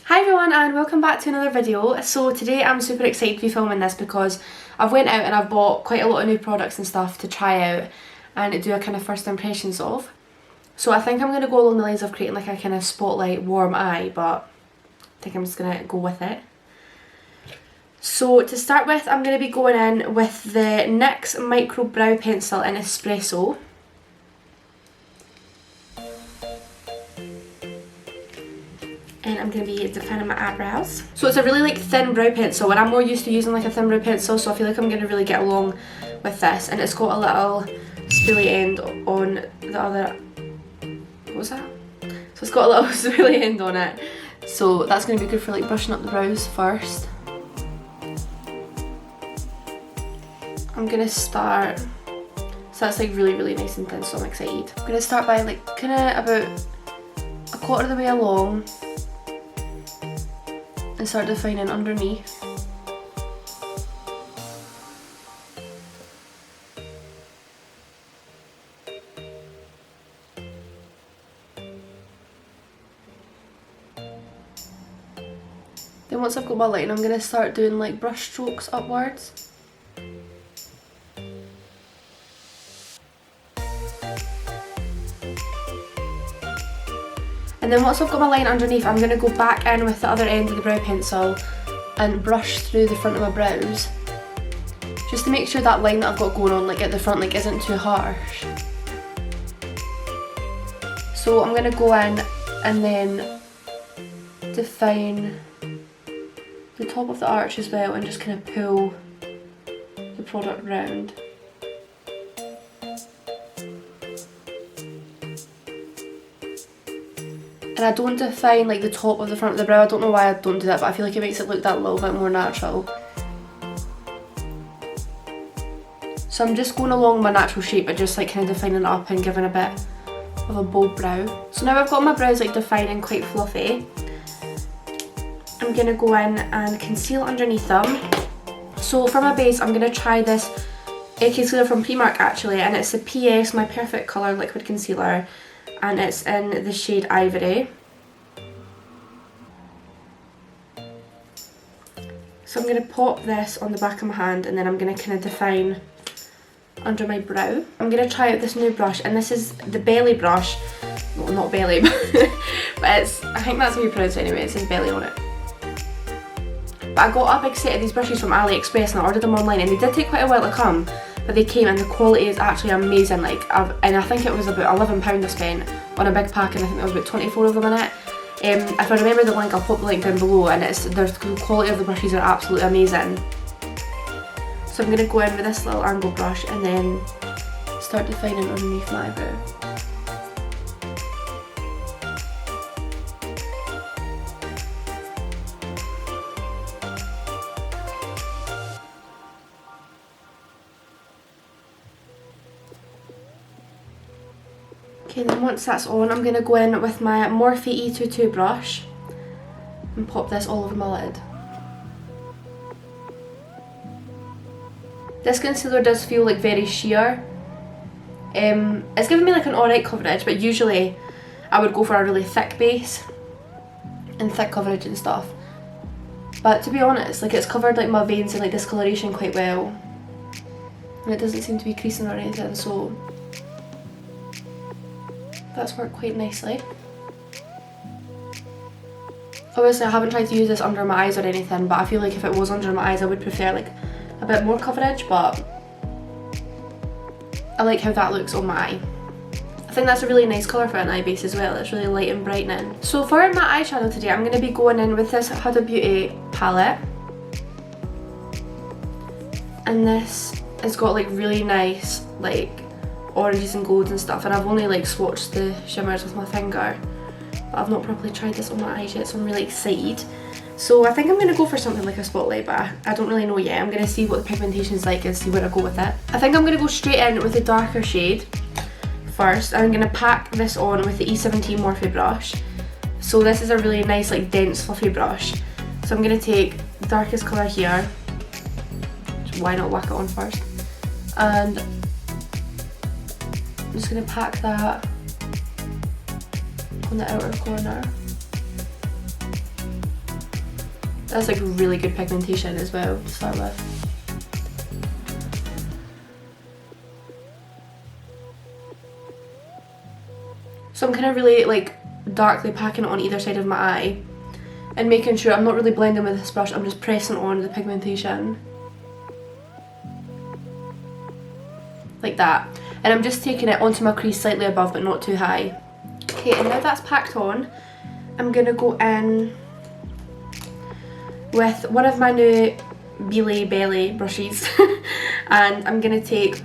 Hi everyone and welcome back to another video. So today I'm super excited to be filming this because I've went out and I've bought quite a lot of new products and stuff to try out and do a kind of first impressions of. So I think I'm going to go along the lines of creating like a kind of spotlight warm eye, but I think I'm just going to go with it. So to start with, I'm going to be going in with the NYX Micro Brow Pencil in Espresso. And I'm going to be defining my eyebrows. So it's a really like thin brow pencil and I'm more used to using like a thin brow pencil, so I feel like I'm going to really get along with this. And it's got a little spoolie end on the other, what was that? So it's got a little spoolie end on it. So that's going to be good for like brushing up the brows first. I'm going to start, so that's like really nice and thin, so I'm excited. I'm going to start by like kind of about a quarter of the way along and start defining underneath. Then once I've got my line, I'm going to start doing like brush strokes upwards. And then once I've got my line underneath, I'm going to go back in with the other end of the brow pencil and brush through the front of my brows, just to make sure that line that I've got going on like at the front like isn't too harsh. So I'm going to go in and then define the top of the arch as well and just kind of pull the product round. And I don't define like the top of the front of the brow. I don't know why I don't do that, but I feel like it makes it look that little bit more natural. So I'm just going along my natural shape, but just like kind of defining it up and giving a bit of a bold brow. So now I've got my brows like defining quite fluffy. I'm going to go in and conceal underneath them. So for my base, I'm going to try this concealer from Primark actually, and it's the PS My Perfect Colour Liquid Concealer. And it's in the shade Ivory. So I'm going to pop this on the back of my hand and then I'm going to kind of define under my brow. I'm going to try out this new brush, and this is the Belly brush. Well, not Belly, but it's, I think that's how you pronounce it anyway, it says Belly on it. But I got a big set of these brushes from AliExpress and I ordered them online, and they did take quite a while to come. But they came and the quality is actually amazing. Like, and I think it was about £11 I spent on a big pack, and I think there was about 24 of them in it. If I remember the link, I'll pop the link down below, and the quality of the brushes are absolutely amazing. So I'm going to go in with this little angle brush and then start defining underneath my eyebrow. Okay, then once that's on, I'm going to go in with my Morphe E22 brush and pop this all over my lid. This concealer does feel like very sheer. It's giving me like an alright coverage, but usually I would go for a really thick base and thick coverage and stuff. But to be honest, like, it's covered like my veins and like discoloration quite well, and it doesn't seem to be creasing or anything, so that's worked quite nicely. Obviously I haven't tried to use this under my eyes or anything, but I feel like if it was under my eyes I would prefer like a bit more coverage, but I like how that looks on my eye. I think that's a really nice colour for an eye base as well, it's really light and brightening. So for my eyeshadow today, I'm going to be going in with this Huda Beauty palette. And this has got like really nice like oranges and golds and stuff, and I've only like swatched the shimmers with my finger, but I've not properly tried this on my eyes yet, so I'm really excited. So I think I'm going to go for something like a spotlight, but I don't really know yet. I'm going to see what the pigmentation is like and see where I go with it. I think I'm going to go straight in with the darker shade first, and I'm going to pack this on with the E17 Morphe brush. So this is a really nice like dense fluffy brush. So I'm going to take the darkest colour here, why not whack it on first, and I'm just going to pack that on the outer corner. That's like really good pigmentation as well to start with. So I'm kind of really like darkly packing it on either side of my eye and making sure I'm not really blending with this brush, I'm just pressing on the pigmentation. Like that. And I'm just taking it onto my crease slightly above but not too high. Okay, and now that's packed on, I'm going to go in with one of my new Belly brushes and I'm going to take,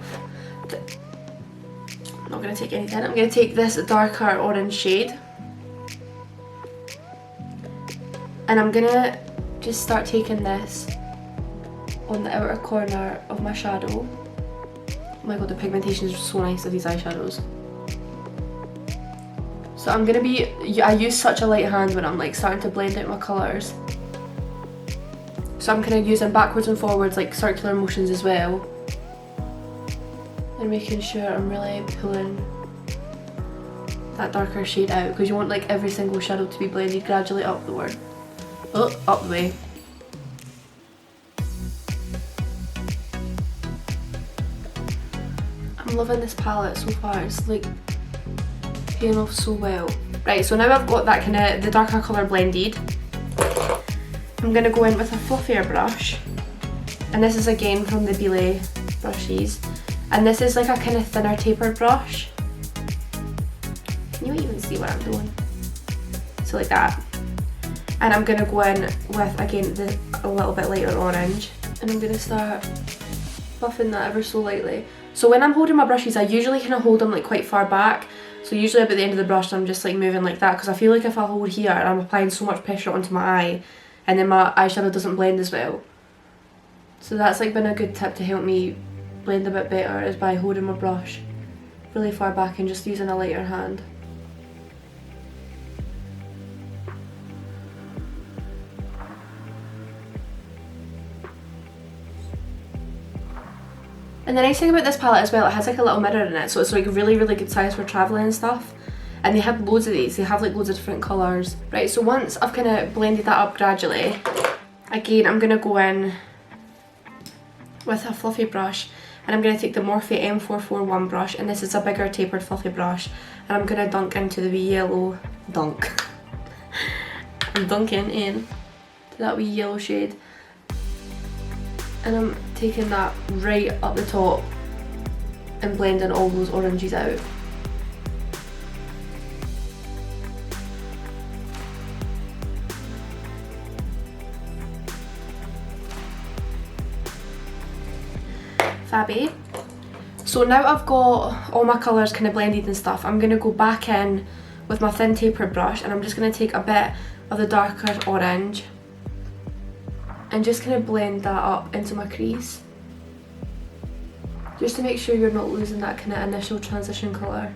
I'm not going to take anything, I'm going to take this darker orange shade and I'm going to just start taking this on the outer corner of my shadow. Oh my god, the pigmentation is so nice of these eyeshadows. So I'm going to be, I use such a light hand when I'm like starting to blend out my colours. So I'm kind of using backwards and forwards like circular motions as well. And making sure I'm really pulling that darker shade out because you want like every single shadow to be blended gradually upward. Oh, up the way. I'm loving this palette so far, it's like paying off so well. Right, so now I've got that kind of, the darker colour blended. I'm going to go in with a fluffier brush. And this is again from the Belay brushes. And this is like a kind of thinner tapered brush. Can you even see what I'm doing? So like that. And I'm going to go in with, again, a little bit lighter orange. And I'm going to start buffing that ever so lightly. So when I'm holding my brushes, I usually kind of hold them like quite far back. So usually about the end of the brush, I'm just like moving like that because I feel like if I hold here, I'm applying so much pressure onto my eye and then my eyeshadow doesn't blend as well. So that's like been a good tip to help me blend a bit better, is by holding my brush really far back and just using a lighter hand. And the nice thing about this palette as well, it has like a little mirror in it, so it's like really good size for travelling and stuff. And they have loads of these, they have like loads of different colours. Right, so once I've kind of blended that up gradually, again I'm going to go in with a fluffy brush and I'm going to take the Morphe M441 brush, and this is a bigger tapered fluffy brush, and I'm going to dunk into the wee yellow dunk. I'm dunking in to that wee yellow shade. And I'm taking that right up the top and blending all those oranges out. Fabby. So now I've got all my colours kind of blended and stuff, I'm going to go back in with my thin tapered brush and I'm just going to take a bit of the darker orange and just kind of blend that up into my crease. Just to make sure you're not losing that kind of initial transition colour.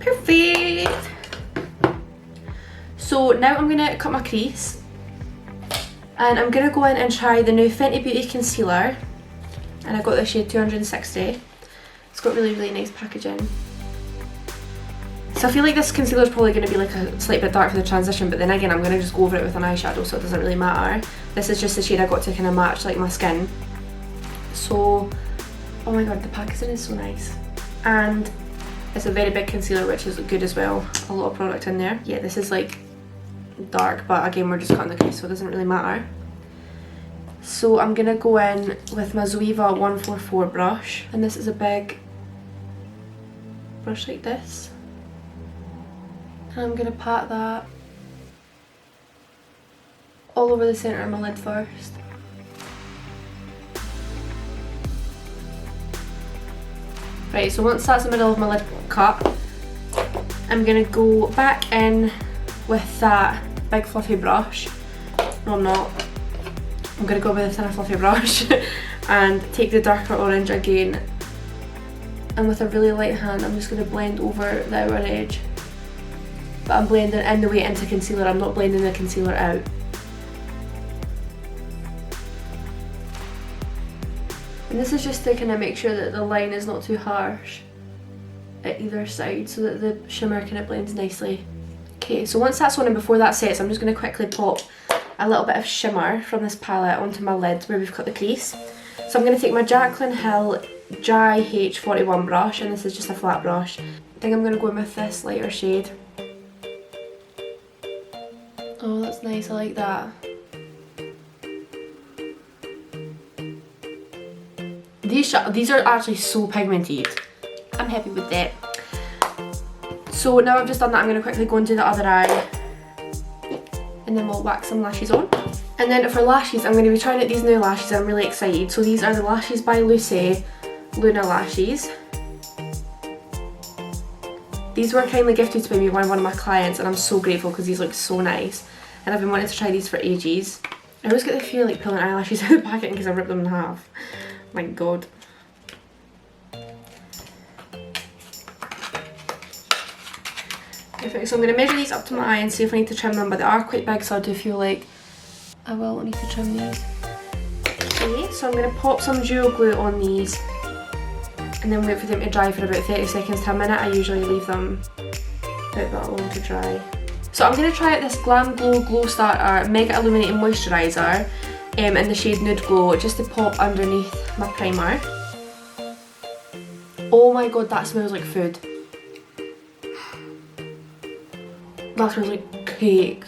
Perfect! So now I'm going to cut my crease. And I'm going to go in and try the new Fenty Beauty Concealer. And I got the shade 260. It's got really nice packaging. So I feel like this concealer is probably going to be like a slight bit dark for the transition, but then again I'm going to just go over it with an eyeshadow, so it doesn't really matter. This is just the shade I got to kind of match like my skin. So, oh my god, the packaging is so nice. And it's a very big concealer, which is good as well. A lot of product in there. Yeah, this is like dark, but again we're just cutting the crease, so it doesn't really matter. So I'm going to go in with my Zoeva 144 brush, and this is a big brush like this. And I'm going to pat that all over the centre of my lid first. Right, so once that's the middle of my lid cut, I'm going to go back in with that big fluffy brush. No, I'm not. I'm going to go with a thinner fluffy brush and take the darker orange again. And with a really light hand, I'm just going to blend over the outer edge. But I'm blending in the way into concealer, I'm not blending the concealer out. And this is just to kind of make sure that the line is not too harsh at either side, so that the shimmer kind of blends nicely. Okay, so once that's on and before that sets, I'm just going to quickly pop a little bit of shimmer from this palette onto my lid where we've cut the crease. So I'm going to take my Jaclyn Hill Dry H41 brush, and this is just a flat brush. I think I'm going to go in with this lighter shade. Oh, that's nice, I like that. These are actually so pigmented. I'm happy with that. So now I've just done that, I'm going to quickly go into the other eye and then we'll wax some lashes on. And then for lashes, I'm going to be trying out these new lashes. I'm really excited. So these are the Lashes by Lucy Luna lashes. These were kindly gifted to me by one of my clients, and I'm so grateful because these look so nice. And I've been wanting to try these for ages. I always get the fear like pulling eyelashes out of the packet because I rip them in half. My god. Perfect. So I'm going to measure these up to my eye and see if I need to trim them, but they are quite big, so I do feel like I will need to trim these. Okay, so I'm going to pop some duo glue on these and then wait for them to dry for about 30 seconds to a minute. I usually leave them about that long to dry. So I'm going to try out this Glam Glow Glow Starter Mega Illuminating Moisturiser in the shade Nude Glow, just to pop underneath my primer. Oh my god, that smells like food. That smells like cake.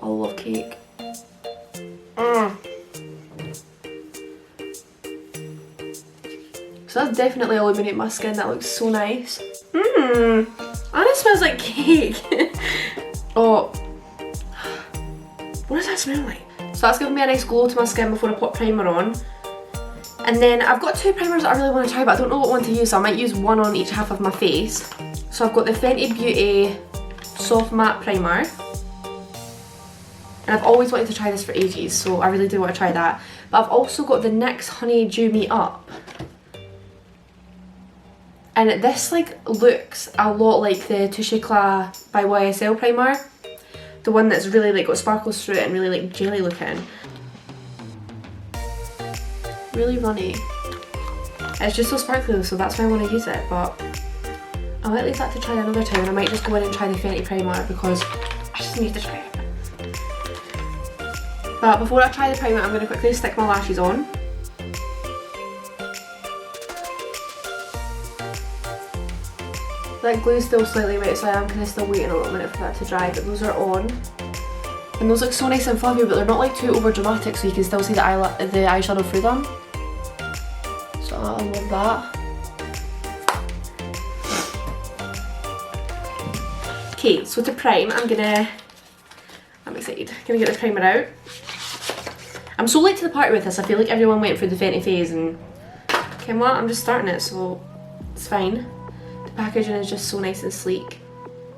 I love cake. So that's definitely illuminating my skin. That looks so nice. And it smells like cake. Oh, what does that smell like? So that's giving me a nice glow to my skin before I put primer on. And then I've got two primers that I really want to try, but I don't know what one to use, so I might use one on each half of my face. So I've got the Fenty Beauty Soft Matte Primer. And I've always wanted to try this for ages, so I really do want to try that. But I've also got the NYX Honey Dew Me Up. And this like looks a lot like the Touche Éclat by YSL primer. The one that's really like got sparkles through it and really like jelly looking. Really runny. It's just so sparkly though, so that's why I want to use it, but I might leave that to try another time, and I might just go in and try the Fenty primer because I just need to try it. But before I try the primer, I'm going to quickly stick my lashes on. That glue's still slightly wet, so I am kind of still waiting a little minute for that to dry, but those are on. And those look so nice and fluffy, but they're not like too over dramatic, so you can still see the eyeshadow through them. So I love that. Okay, so to prime, I'm excited. Gonna get the primer out. I'm so late to the party with this. I feel like everyone went through the Fenty phase, and okay, what? I'm just starting it, so it's fine. The packaging is just so nice and sleek.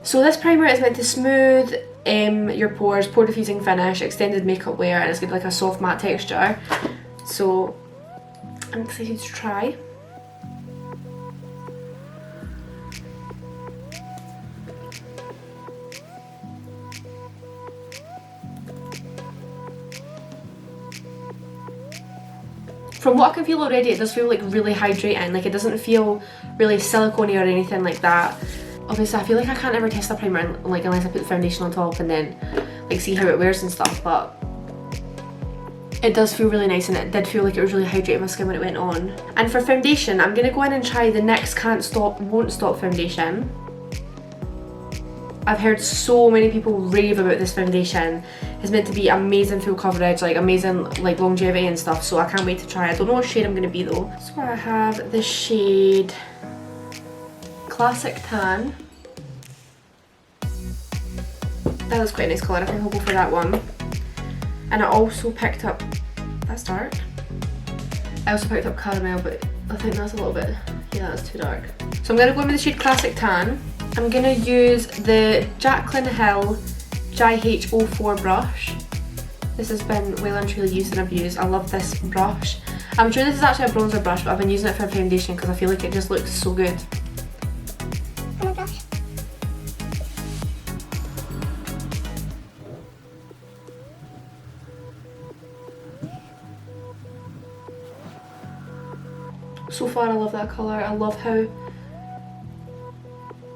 So this primer is meant to smooth your pores, pore diffusing finish, extended makeup wear, and it's got like a soft matte texture. So I'm excited to try. From what I can feel already, it does feel like really hydrating. Like it doesn't feel really silicone-y or anything like that. Obviously I feel like I can't ever test a primer like unless I put the foundation on top and then like see how it wears and stuff, but it does feel really nice, and it did feel like it was really hydrating my skin when it went on. And for foundation, I'm gonna go in and try the NYX Can't Stop Won't Stop foundation. I've heard so many people rave about this foundation. It's meant to be amazing full coverage, like amazing like longevity and stuff, so I can't wait to try it. I don't know what shade I'm gonna be though. So I have the shade Classic Tan. That was quite a nice colour, I think I'll go for that one. And I also picked up, that's dark. I also picked up Caramel, but I think that's a little bit, yeah, that's too dark. So I'm gonna go in with the shade Classic Tan. I'm gonna use the Jaclyn Hill Dry H04 brush. This has been well and truly used and abused. I love this brush. I'm sure this is actually a bronzer brush, but I've been using it for foundation because I feel like it just looks so good. Oh my gosh. So far I love that colour. I love how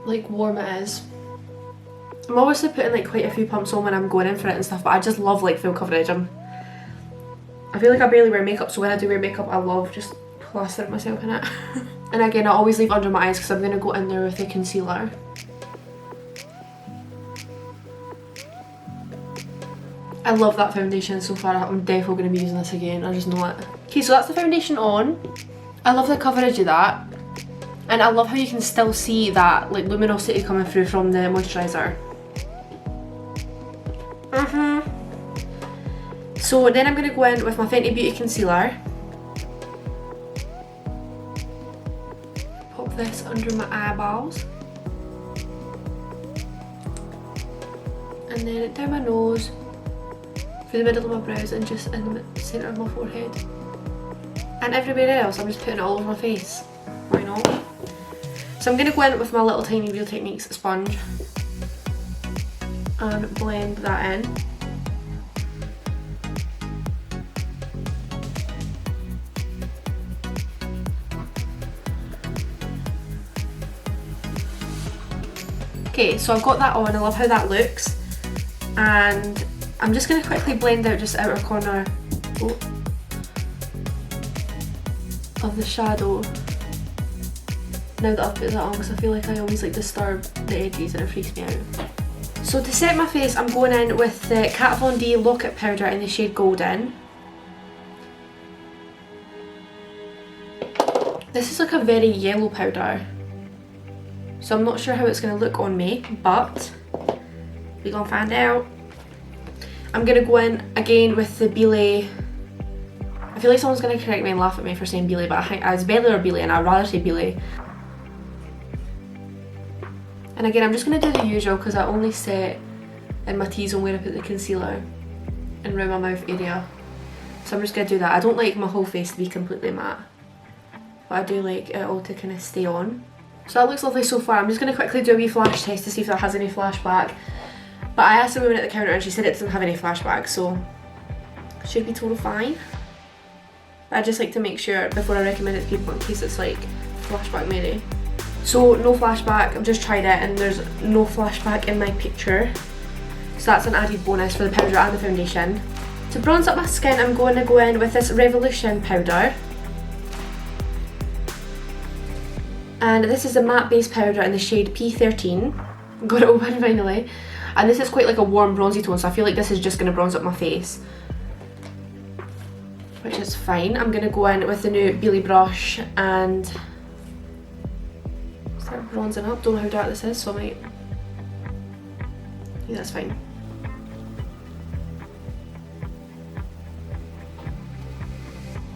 like warm it is. I'm obviously putting like quite a few pumps on when I'm going in for it and stuff, but I just love like full coverage. I feel like I barely wear makeup, so when I do wear makeup I love just plastering myself in it. And again, I always leave under my eyes because I'm going to go in there with the concealer. I love that foundation so far. I'm definitely going to be using this again, I just know it. Okay, so that's the foundation on. I love the coverage of that. And I love how you can still see that like luminosity coming through from the moisturiser. So then I'm going to go in with my Fenty Beauty concealer. Pop this under my eyeballs. And then down my nose, through the middle of my brows and just in the centre of my forehead. And everywhere else, I'm just putting it all over my face. Why not? So I'm going to go in with my little tiny Real Techniques sponge and blend that in. Okay, so I've got that on, I love how that looks. And I'm just going to quickly blend out just outer corner of the shadow now that I've put that on, because I feel like I always like disturb the edges and it freaks me out. So to set my face, I'm going in with the Kat Von D Lock-It powder in the shade Golden. This is like a very yellow powder, so I'm not sure how it's going to look on me, but we're going to find out. I'm going to go in again with the Belay. I feel like someone's going to correct me and laugh at me for saying Belay, but I think it's Belay or Belay, and I'd rather say Belay. And again, I'm just going to do the usual because I only set in my T-zone where I put the concealer and around my mouth area. So I'm just going to do that. I don't like my whole face to be completely matte, but I do like it all to kind of stay on. So that looks lovely so far. I'm just going to quickly do a wee flash test to see if that has any flashback. But I asked the woman at the counter and she said it doesn't have any flashback, so it should be total fine. I just like to make sure before I recommend it to people in case it's like flashback maybe. So no flashback, I've just tried it and there's no flashback in my picture. So that's an added bonus for the powder and the foundation. To bronze up my skin, I'm going to go in with this Revolution powder. And this is a matte base powder in the shade P13. Got it open finally. And this is quite like a warm bronzy tone, so I feel like this is just going to bronze up my face, which is fine. I'm going to go in with the new Belay brush and start bronzing up. Don't know how dark this is, so I might... yeah, that's fine.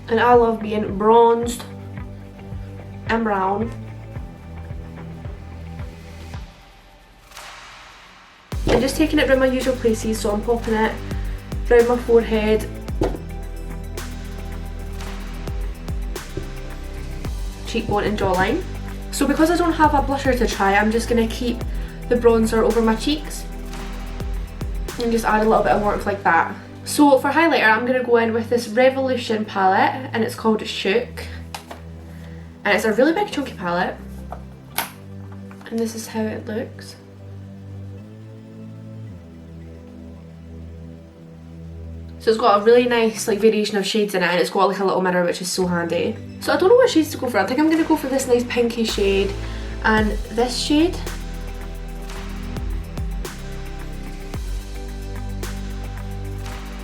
And I love being bronzed and brown. And just taking it around my usual places, so I'm popping it around my forehead, cheekbone and jawline. So because I don't have a blusher to try, I'm just going to keep the bronzer over my cheeks and just add a little bit of warmth like that. So for highlighter, I'm going to go in with this Revolution palette and it's called Shook. And it's a really big chunky palette. And this is how it looks. So it's got a really nice like variation of shades in it, and it's got like a little mirror, which is so handy. So I don't know what shades to go for. I think I'm going to go for this nice pinky shade and this shade.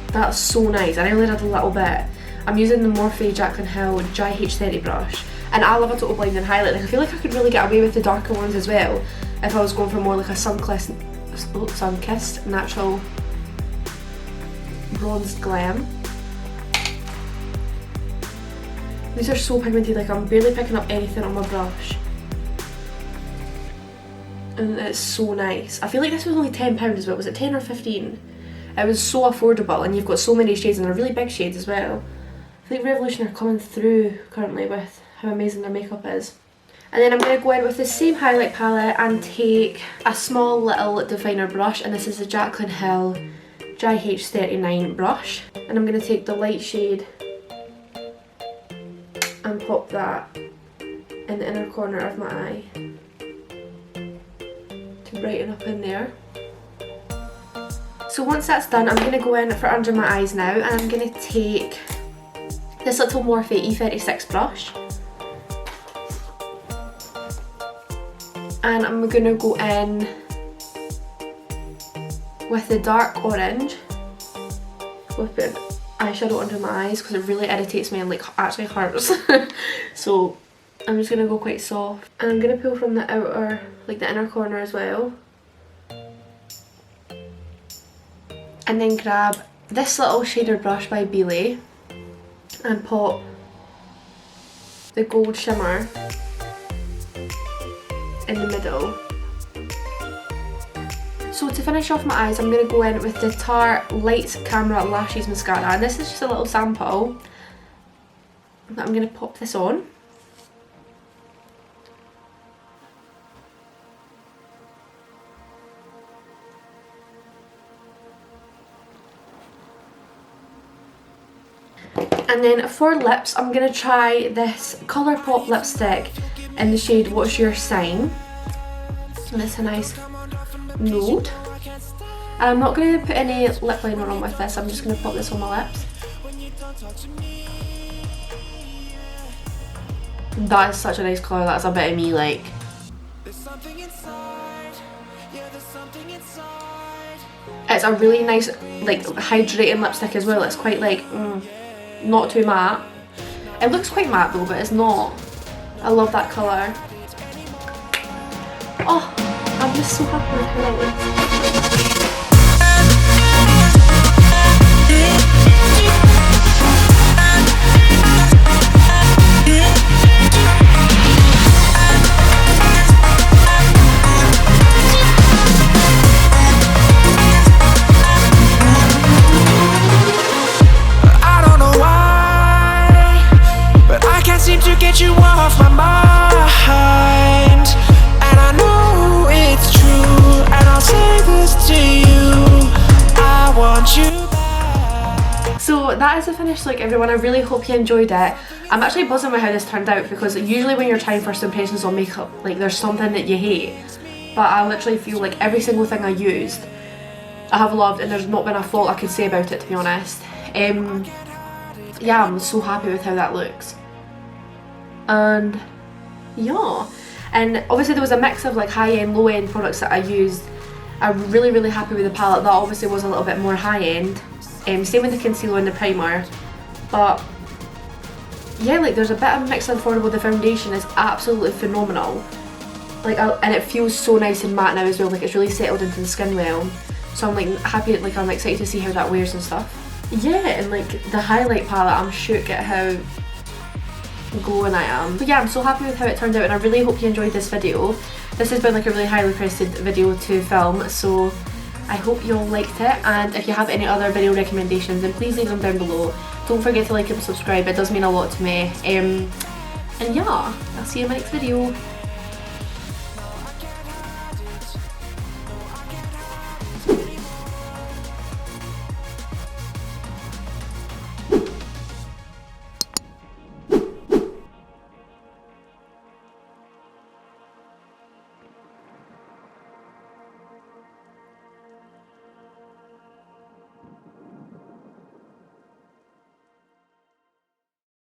That's so nice, and I only did a little bit. I'm using the Morphe Jaclyn Hill Dry H30 brush, and I love a total blending highlight. Like, I feel like I could really get away with the darker ones as well if I was going for more like a sun-kissed natural bronzed glam. These are so pigmented, like I'm barely picking up anything on my brush. And it's so nice. I feel like this was only £10 as well. Was it 10 or 15? It was so affordable, and you've got so many shades, and they're really big shades as well. I think Revolution are coming through currently with how amazing their makeup is. And then I'm going to go in with the same highlight palette and take a small little definer brush, and this is the Jaclyn Hill Dry H39 brush. And I'm going to take the light shade and pop that in the inner corner of my eye to brighten up in there. So once that's done, I'm going to go in for under my eyes now, and I'm going to take this little Morphe E36 brush. And I'm going to go in with the dark orange with a bit of eyeshadow under my eyes because it really irritates me and like actually hurts. So I'm just going to go quite soft. And I'm going to pull from the outer, like the inner corner as well. And then grab this little shader brush by Belay and pop the gold shimmer in the middle. So to finish off my eyes, I'm going to go in with the Tarte Light Camera Lashes Mascara, and this is just a little sample. I'm going to pop this on. And then for lips, I'm going to try this Colourpop lipstick in the shade What's Your Sign. And it's a nice nude. And I'm not going to put any lip liner on with this, I'm just going to pop this on my lips. That is such a nice colour, that's a bit of me like. It's a really nice like hydrating lipstick as well, it's quite like, not too matte. It looks quite matte though, but it's not. I love that colour. Oh, I'm just so happy with how that looks. You off my mind, and I know it's true, and I'll say this to you, I want you back. So that is the finished look, everyone. I really hope you enjoyed it. I'm actually buzzing with how this turned out because usually when you're trying first impressions on makeup, like there's something that you hate, but I literally feel like every single thing I used I have loved, and there's not been a fault I could say about it, to be honest. Yeah, I'm so happy with how that looks. And yeah, and obviously there was a mix of like high-end, low-end products that I used. I'm really happy with the palette. That obviously was a little bit more high-end. Same with the concealer and the primer, but yeah, like there's a bit of mix and affordable. The foundation is absolutely phenomenal, like and it feels so nice and matte now as well, like it's really settled into the skin well. So I'm like happy, like I'm excited to see how that wears and stuff. Yeah, and like the highlight palette, I'm shook at how glowing I am. But yeah, I'm so happy with how it turned out, and I really hope you enjoyed this video. This has been like a really highly requested video to film, so I hope you all liked it, and if you have any other video recommendations then please leave them down below. Don't forget to like and subscribe, it does mean a lot to me. And yeah, I'll see you in my next video.